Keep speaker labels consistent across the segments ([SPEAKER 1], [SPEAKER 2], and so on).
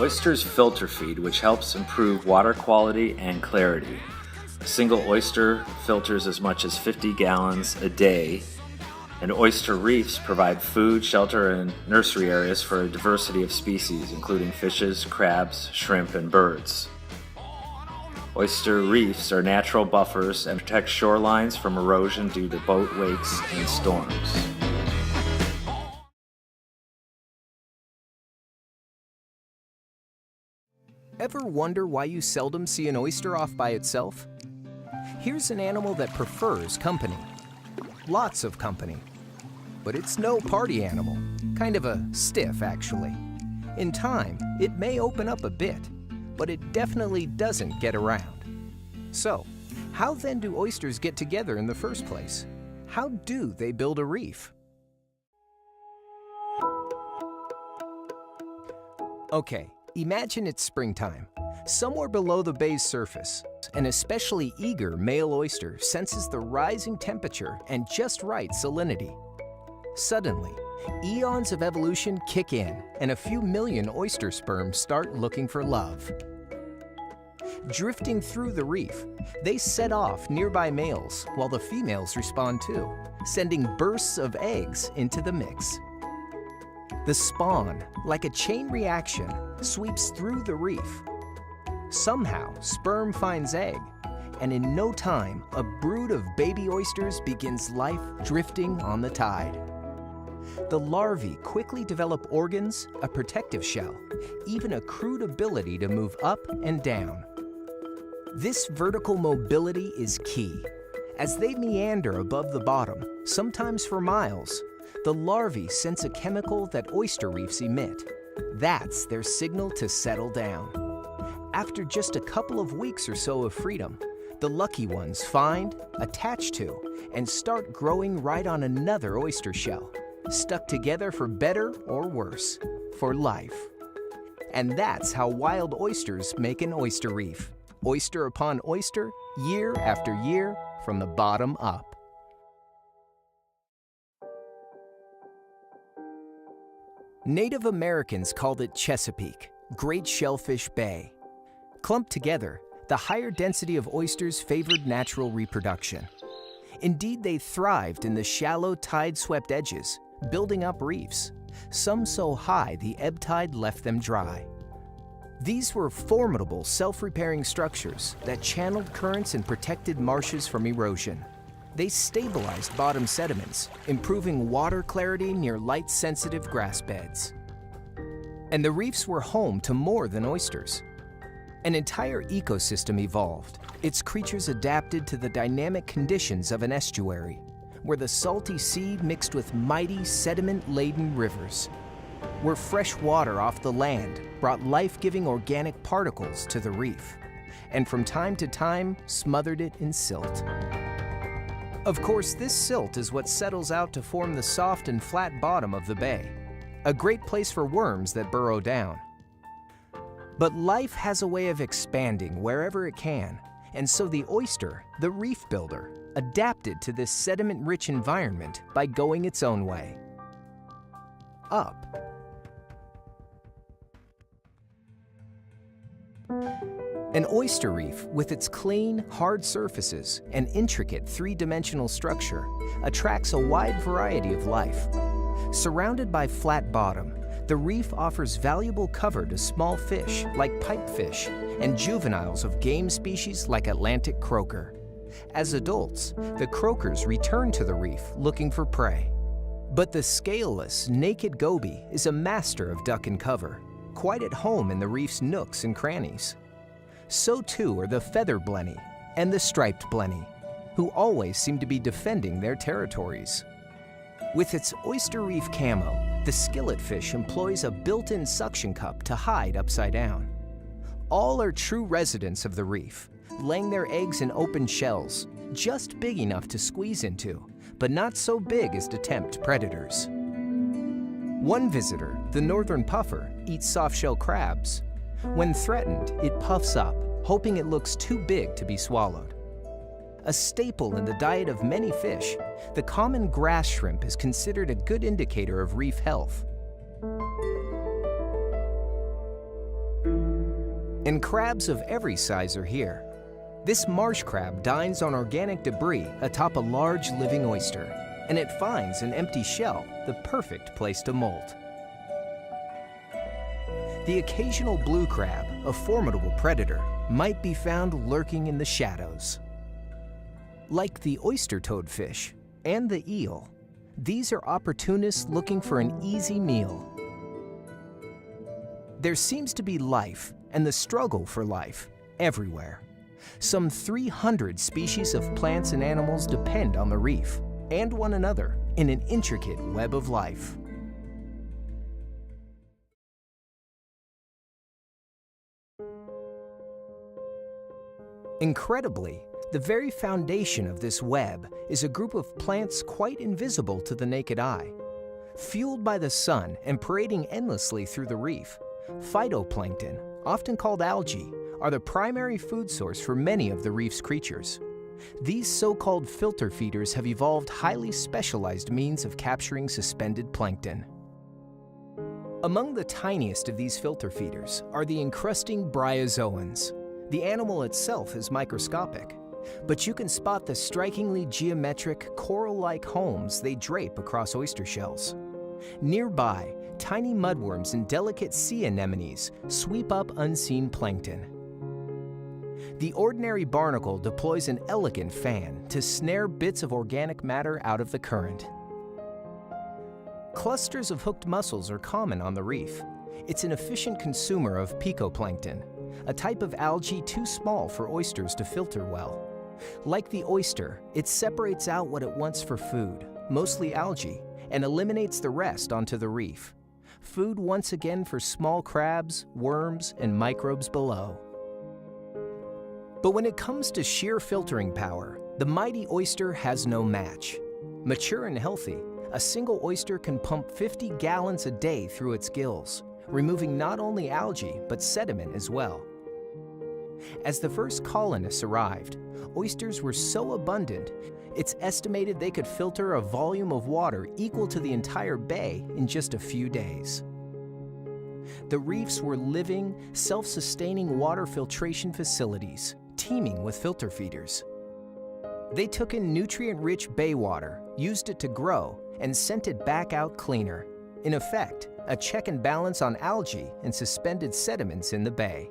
[SPEAKER 1] Oysters filter feed, which helps improve water quality and clarity. A single oyster filters as much as 50 gallons a day, and oyster reefs provide food, shelter, and nursery areas for a diversity of species, including fishes, crabs, shrimp, and birds. Oyster reefs are natural buffers and protect shorelines from erosion due to boat wakes and storms.
[SPEAKER 2] Ever wonder why you seldom see an oyster off by itself? Here's an animal that prefers company. Lots of company. But it's no party animal. Kind of a stiff, actually. In time, it may open up a bit, but it definitely doesn't get around. So, how then do oysters get together in the first place? How do they build a reef? Okay, imagine it's springtime. Somewhere below the bay's surface, an especially eager male oyster senses the rising temperature and just right salinity. Suddenly, eons of evolution kick in, and a few million oyster sperms start looking for love. Drifting through the reef, they set off nearby males while the females respond too, sending bursts of eggs into the mix. The spawn, like a chain reaction, sweeps through the reef. Somehow, sperm finds egg, and in no time, a brood of baby oysters begins life drifting on the tide. The larvae quickly develop organs, a protective shell, even a crude ability to move up and down. This vertical mobility is key. As they meander above the bottom, sometimes for miles, the larvae sense a chemical that oyster reefs emit. That's their signal to settle down. After just a couple of weeks or so of freedom, the lucky ones find, attach to, and start growing right on another oyster shell, stuck together for better or worse, for life. And that's how wild oysters make an oyster reef. Oyster upon oyster, year after year, from the bottom up. Native Americans called it Chesapeake, Great Shellfish Bay. Clumped together, the higher density of oysters favored natural reproduction. Indeed, they thrived in the shallow tide-swept edges, building up reefs, some so high the ebb tide left them dry. These were formidable self-repairing structures that channeled currents and protected marshes from erosion. They stabilized bottom sediments, improving water clarity near light-sensitive grass beds. And the reefs were home to more than oysters. An entire ecosystem evolved. Its creatures adapted to the dynamic conditions of an estuary, where the salty sea mixed with mighty sediment-laden rivers, where fresh water off the land brought life-giving organic particles to the reef, and from time to time smothered it in silt. Of course, this silt is what settles out to form the soft and flat bottom of the bay, a great place for worms that burrow down. But life has a way of expanding wherever it can, and so the oyster, the reef builder, adapted to this sediment-rich environment by going its own way. Up. An oyster reef, with its clean, hard surfaces and intricate three-dimensional structure, attracts a wide variety of life. Surrounded by flat bottom, the reef offers valuable cover to small fish like pipefish and juveniles of game species like Atlantic croaker. As adults, the croakers return to the reef looking for prey. But the scaleless, naked goby is a master of duck and cover, quite at home in the reef's nooks and crannies. So too are the feather blenny and the striped blenny, who always seem to be defending their territories. With its oyster reef camo, the skilletfish employs a built-in suction cup to hide upside down. All are true residents of the reef, laying their eggs in open shells, just big enough to squeeze into, but not so big as to tempt predators. One visitor, the northern puffer, eats soft-shell crabs. When threatened, it puffs up, hoping it looks too big to be swallowed. A staple in the diet of many fish, the common grass shrimp is considered a good indicator of reef health. And crabs of every size are here. This marsh crab dines on organic debris atop a large living oyster, and it finds an empty shell the perfect place to molt. The occasional blue crab, a formidable predator, might be found lurking in the shadows. Like the oyster toadfish and the eel, these are opportunists looking for an easy meal. There seems to be life and the struggle for life everywhere. Some 300 species of plants and animals depend on the reef and one another in an intricate web of life. Incredibly, the very foundation of this web is a group of plants quite invisible to the naked eye. Fueled by the sun and parading endlessly through the reef, phytoplankton, often called algae, are the primary food source for many of the reef's creatures. These so-called filter feeders have evolved highly specialized means of capturing suspended plankton. Among the tiniest of these filter feeders are the encrusting bryozoans. The animal itself is microscopic, but you can spot the strikingly geometric, coral-like homes they drape across oyster shells. Nearby, tiny mudworms and delicate sea anemones sweep up unseen plankton. The ordinary barnacle deploys an elegant fan to snare bits of organic matter out of the current. Clusters of hooked mussels are common on the reef. It's an efficient consumer of picoplankton, a type of algae too small for oysters to filter well. Like the oyster, it separates out what it wants for food, mostly algae, and eliminates the rest onto the reef. Food once again for small crabs, worms, and microbes below. But when it comes to sheer filtering power, the mighty oyster has no match. Mature and healthy, a single oyster can pump 50 gallons a day through its gills, removing not only algae, but sediment as well. As the first colonists arrived, oysters were so abundant, it's estimated they could filter a volume of water equal to the entire bay in just a few days. The reefs were living, self-sustaining water filtration facilities, teeming with filter feeders. They took in nutrient-rich bay water, used it to grow, and sent it back out cleaner. In effect, a check and balance on algae and suspended sediments in the bay.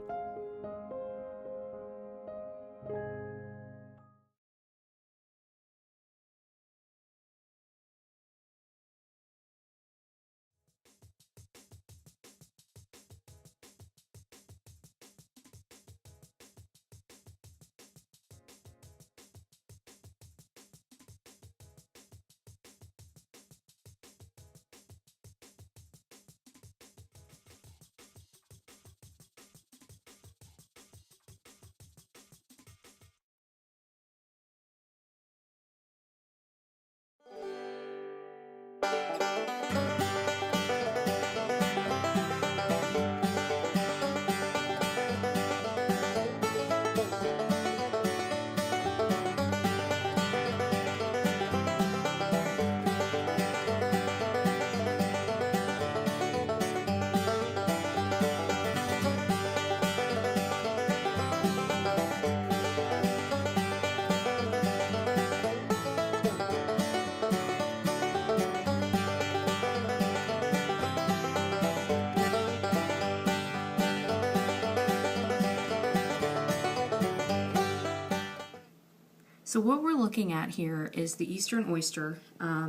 [SPEAKER 3] So what we're looking at here is the eastern oyster.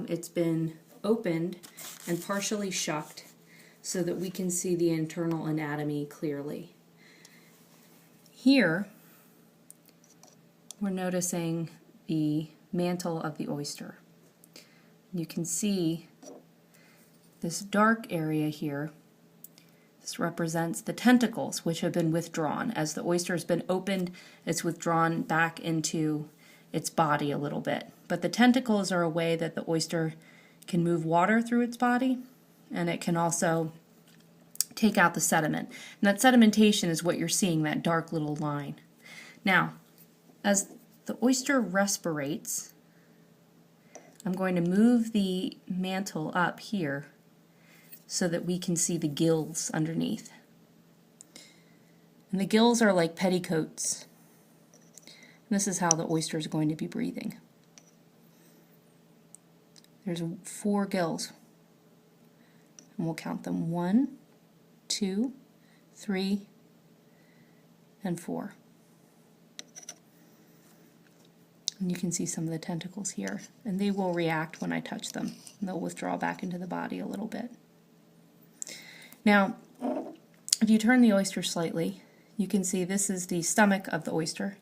[SPEAKER 3] It's been opened and partially shucked so that we can see the internal anatomy clearly. Here, we're noticing the mantle of the oyster. You can see this dark area here. This represents the tentacles, which have been withdrawn. As the oyster has been opened, it's withdrawn back into its body a little bit. But the tentacles are a way that the oyster can move water through its body, and it can also take out the sediment. And that sedimentation is what you're seeing, that dark little line. Now, as the oyster respirates, I'm going to move the mantle up here so that we can see the gills underneath. And the gills are like petticoats. And this is how the oyster is going to be breathing. There's 4 gills. And we'll count them 1, 2, 3, and 4. And you can see some of the tentacles here. And they will react when I touch them. And they'll withdraw back into the body a little bit. Now, if you turn the oyster slightly, you can see this is the stomach of the oyster.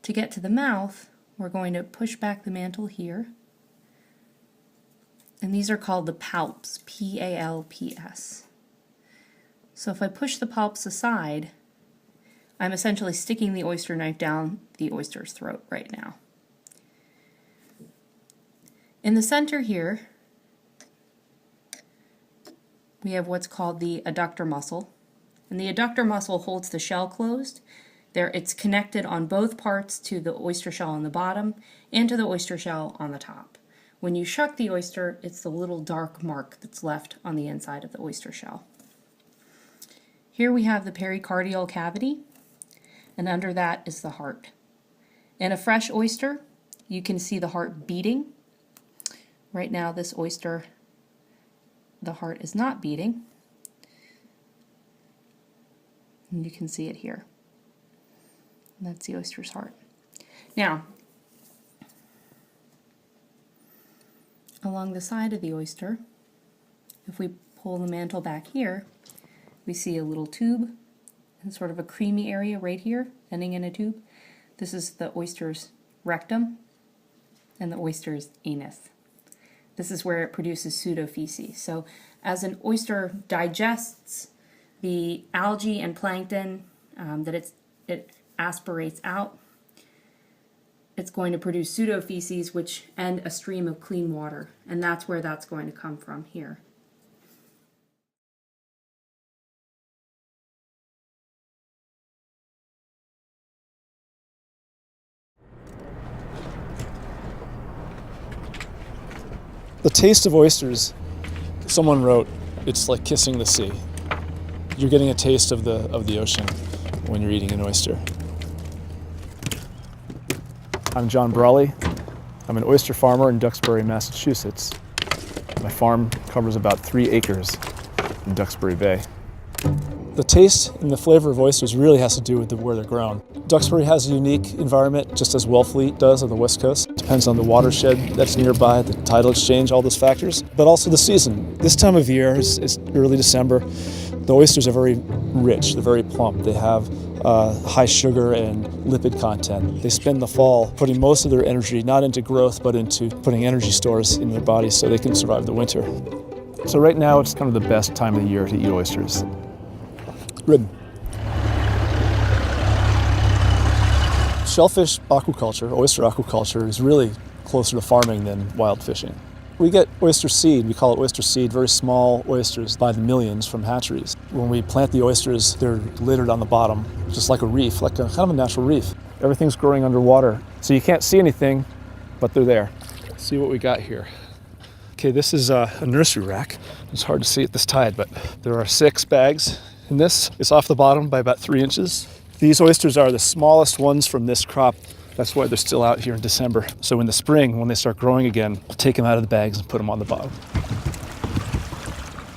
[SPEAKER 3] To get to the mouth, we're going to push back the mantle here. And these are called the palps, P-A-L-P-S. So if I push the palps aside, I'm essentially sticking the oyster knife down the oyster's throat right now. In the center here, we have what's called the adductor muscle. And the adductor muscle holds the shell closed. It's connected on both parts to the oyster shell on the bottom and to the oyster shell on the top. When you shuck the oyster, it's the little dark mark that's left on the inside of the oyster shell. Here we have the pericardial cavity, and under that is the heart. In a fresh oyster, you can see the heart beating. Right now, this oyster, the heart is not beating. And you can see it here. And that's the oyster's heart. Now, along the side of the oyster, if we pull the mantle back here, we see a little tube and sort of a creamy area right here, ending in a tube. This is the oyster's rectum and the oyster's anus. This is where it produces pseudofeces. So as an oyster digests the algae and plankton that it aspirates out, it's going to produce pseudofeces, which end a stream of clean water, and that's where that's going to come from here.
[SPEAKER 4] The taste of oysters, someone wrote, it's like kissing the sea. You're getting a taste of the ocean when you're eating an oyster. I'm John Brawley. I'm an oyster farmer in Duxbury, Massachusetts. My farm covers about 3 acres in Duxbury Bay. The taste and the flavor of oysters really has to do with where they're grown. Duxbury has a unique environment, just as Wellfleet does on the West Coast. It depends on the watershed that's nearby, the tidal exchange, all those factors, but also the season. This time of year is early December. The oysters are very rich, they're very plump. They have high sugar and lipid content. They spend the fall putting most of their energy not into growth, but into putting energy stores in their bodies so they can survive the winter. So right now it's kind of the best time of the year to eat oysters. Rib. Shellfish aquaculture, oyster aquaculture, is really closer to farming than wild fishing. We get oyster seed, we call it oyster seed, very small oysters by the millions from hatcheries. When we plant the oysters, they're littered on the bottom, just like a reef, like a kind of a natural reef. Everything's growing underwater, so you can't see anything, but they're there. Let's see what we got here. Okay, this is a nursery rack. It's hard to see at this tide, but there are 6 bags in this. It's off the bottom by about 3 inches. These oysters are the smallest ones from this crop. That's why they're still out here in December. So in the spring, when they start growing again, we'll take them out of the bags and put them on the bottom.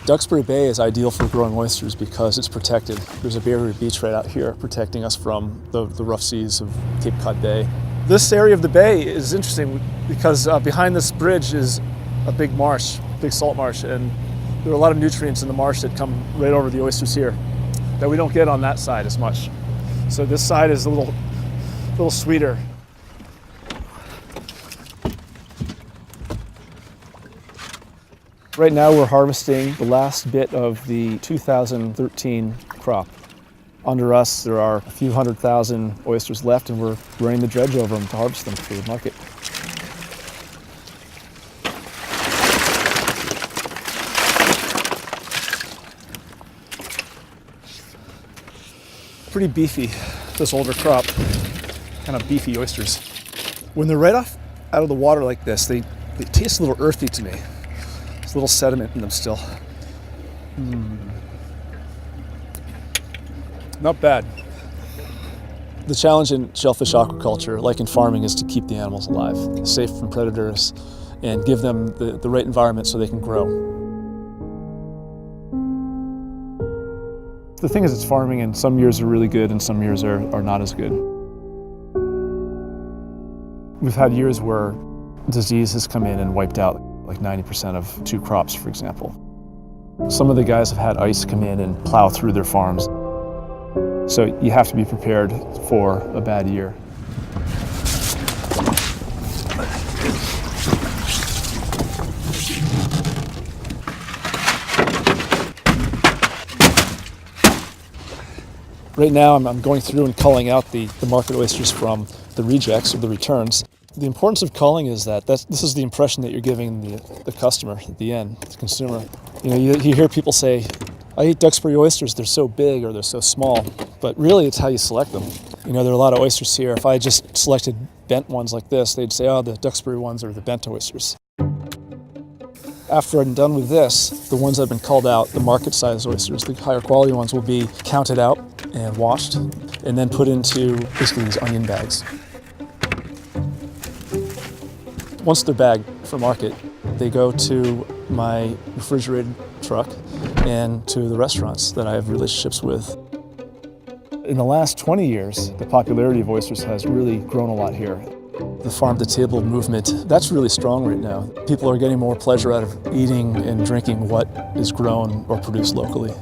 [SPEAKER 4] Duxbury Bay is ideal for growing oysters because it's protected. There's a barrier beach right out here protecting us from the rough seas of Cape Cod Bay. This area of the bay is interesting because behind this bridge is a big marsh, big salt marsh, and there are a lot of nutrients in the marsh that come right over the oysters here that we don't get on that side as much. So this side is a little sweeter. Right now we're harvesting the last bit of the 2013 crop. Under us there are a few 100,000 oysters left, and we're running the dredge over them to harvest them for the market. Pretty beefy, this older crop, kind of beefy oysters. When they're right out of the water like this, they taste a little earthy to me. There's a little sediment in them still. Not bad. The challenge in shellfish aquaculture, like in farming, is to keep the animals alive, safe from predators, and give them the right environment so they can grow. The thing is, it's farming, and some years are really good and some years are not as good. We've had years where disease has come in and wiped out like 90% of 2 crops, for example. Some of the guys have had ice come in and plow through their farms. So you have to be prepared for a bad year. Right now I'm going through and culling out the market oysters from the rejects or the returns. The importance of culling is that this is the impression that you're giving the customer at the end, the consumer. You know, you hear people say, I eat Duxbury oysters, they're so big or they're so small, but really it's how you select them. You know, there are a lot of oysters here. If I just selected bent ones like this, they'd say, oh, the Duxbury ones are the bent oysters. After I'm done with this, the ones that have been culled out, the market-sized oysters, the higher quality ones, will be counted out and washed and then put into basically these onion bags. Once they're bagged for market, they go to my refrigerated truck and to the restaurants that I have relationships with. In the last 20 years, the popularity of oysters has really grown a lot here. The farm-to-table movement, that's really strong right now. People are getting more pleasure out of eating and drinking what is grown or produced locally.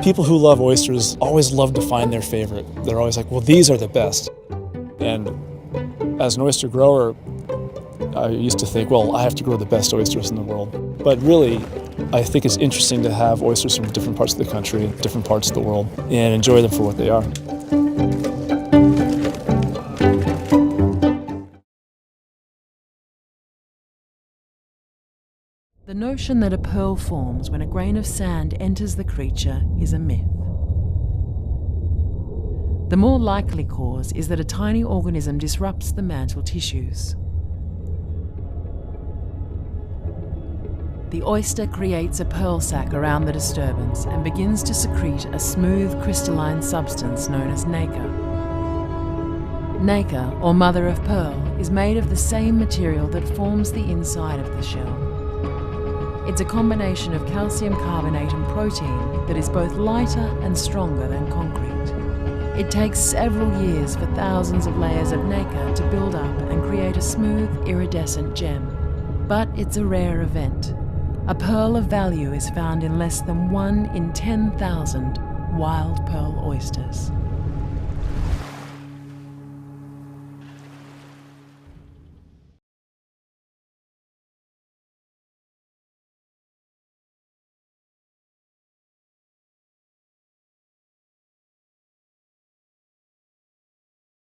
[SPEAKER 4] People who love oysters always love to find their favorite. They're always like, well, these are the best. And as an oyster grower, I used to think, well, I have to grow the best oysters in the world. But really, I think it's interesting to have oysters from different parts of the country, different parts of the world, and enjoy them for what they are.
[SPEAKER 5] The notion that a pearl forms when a grain of sand enters the creature is a myth. The more likely cause is that a tiny organism disrupts the mantle tissues. The oyster creates a pearl sac around the disturbance and begins to secrete a smooth crystalline substance known as nacre. Nacre, or mother of pearl, is made of the same material that forms the inside of the shell. It's a combination of calcium carbonate and protein that is both lighter and stronger than concrete. It takes several years for thousands of layers of nacre to build up and create a smooth, iridescent gem. But it's a rare event. A pearl of value is found in less than 1 in 10,000 wild pearl oysters.